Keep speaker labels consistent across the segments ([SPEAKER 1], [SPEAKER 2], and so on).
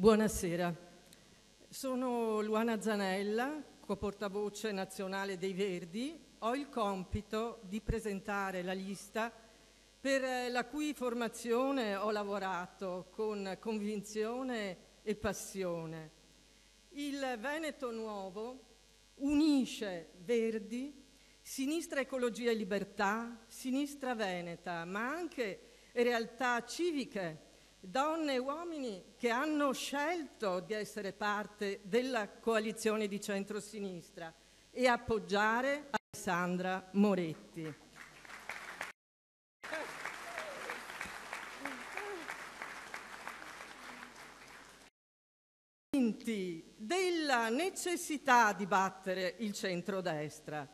[SPEAKER 1] Buonasera, sono Luana Zanella, co-portavoce nazionale dei Verdi. Ho il compito di presentare la lista per la cui formazione ho lavorato con convinzione e passione. Il Veneto Nuovo unisce Verdi, Sinistra Ecologia e Libertà, Sinistra Veneta, ma anche realtà civiche, donne e uomini che hanno scelto di essere parte della coalizione di centrosinistra e appoggiare Alessandra Moretti. Della necessità di battere il centrodestra,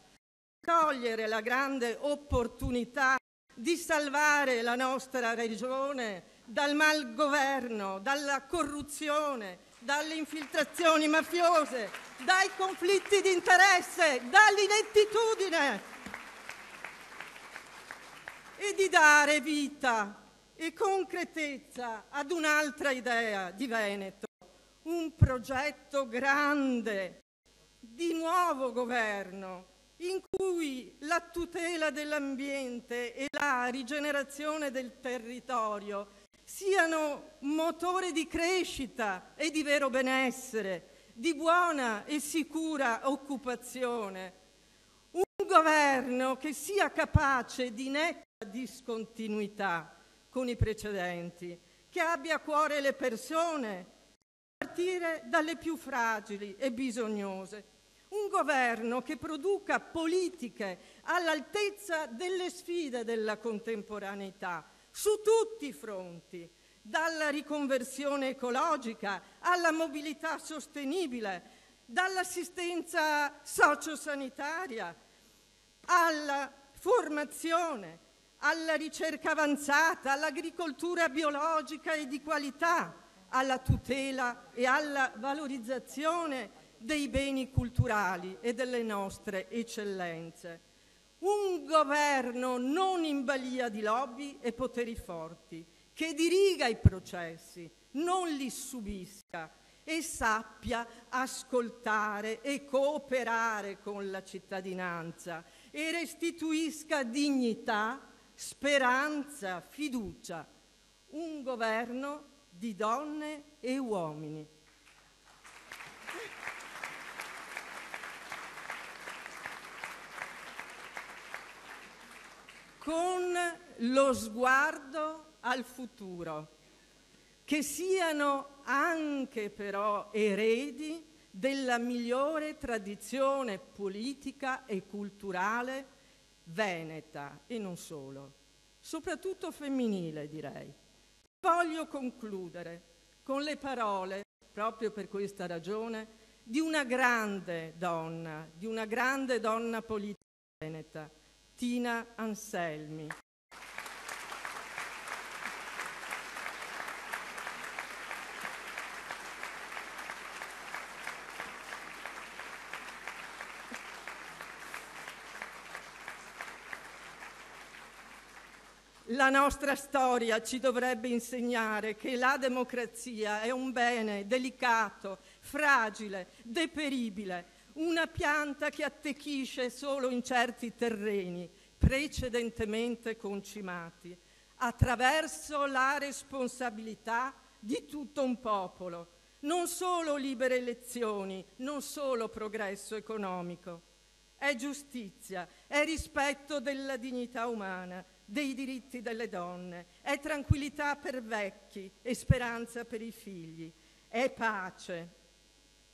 [SPEAKER 1] cogliere la grande opportunità di salvare la nostra regione dal malgoverno, dalla corruzione, dalle infiltrazioni mafiose, dai conflitti di interesse, dall'inettitudine, e di dare vita e concretezza ad un'altra idea di Veneto, un progetto grande di nuovo governo in cui la tutela dell'ambiente e la rigenerazione del territorio siano motore di crescita e di vero benessere, di buona e sicura occupazione. Un governo che sia capace di netta discontinuità con i precedenti, che abbia a cuore le persone, a partire dalle più fragili e bisognose. Un governo che produca politiche all'altezza delle sfide della contemporaneità, su tutti i fronti, dalla riconversione ecologica alla mobilità sostenibile, dall'assistenza sociosanitaria alla formazione, alla ricerca avanzata, all'agricoltura biologica e di qualità, alla tutela e alla valorizzazione dei beni culturali e delle nostre eccellenze. Un governo non in balia di lobby e poteri forti, che diriga i processi, non li subisca e sappia ascoltare e cooperare con la cittadinanza e restituisca dignità, speranza, fiducia. Un governo di donne e uomini. Con lo sguardo al futuro, che siano anche però eredi della migliore tradizione politica e culturale veneta e non solo, soprattutto femminile direi. Voglio concludere con le parole, proprio per questa ragione, di una grande donna politica veneta, Tina Anselmi. La nostra storia ci dovrebbe insegnare che la democrazia è un bene delicato, fragile, deperibile, una pianta che attecchisce solo in certi terreni precedentemente concimati, attraverso la responsabilità di tutto un popolo, non solo libere elezioni, non solo progresso economico. È giustizia, è rispetto della dignità umana, dei diritti delle donne, è tranquillità per vecchi e speranza per i figli, è pace.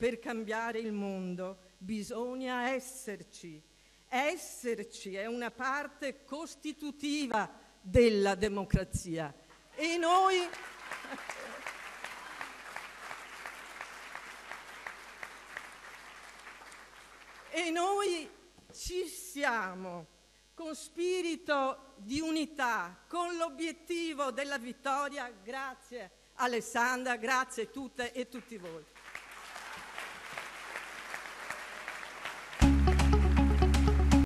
[SPEAKER 1] Per cambiare il mondo bisogna esserci. Esserci è una parte costitutiva della democrazia e noi ci siamo con spirito di unità, con l'obiettivo della vittoria. Grazie Alessandra, grazie a tutte e tutti voi.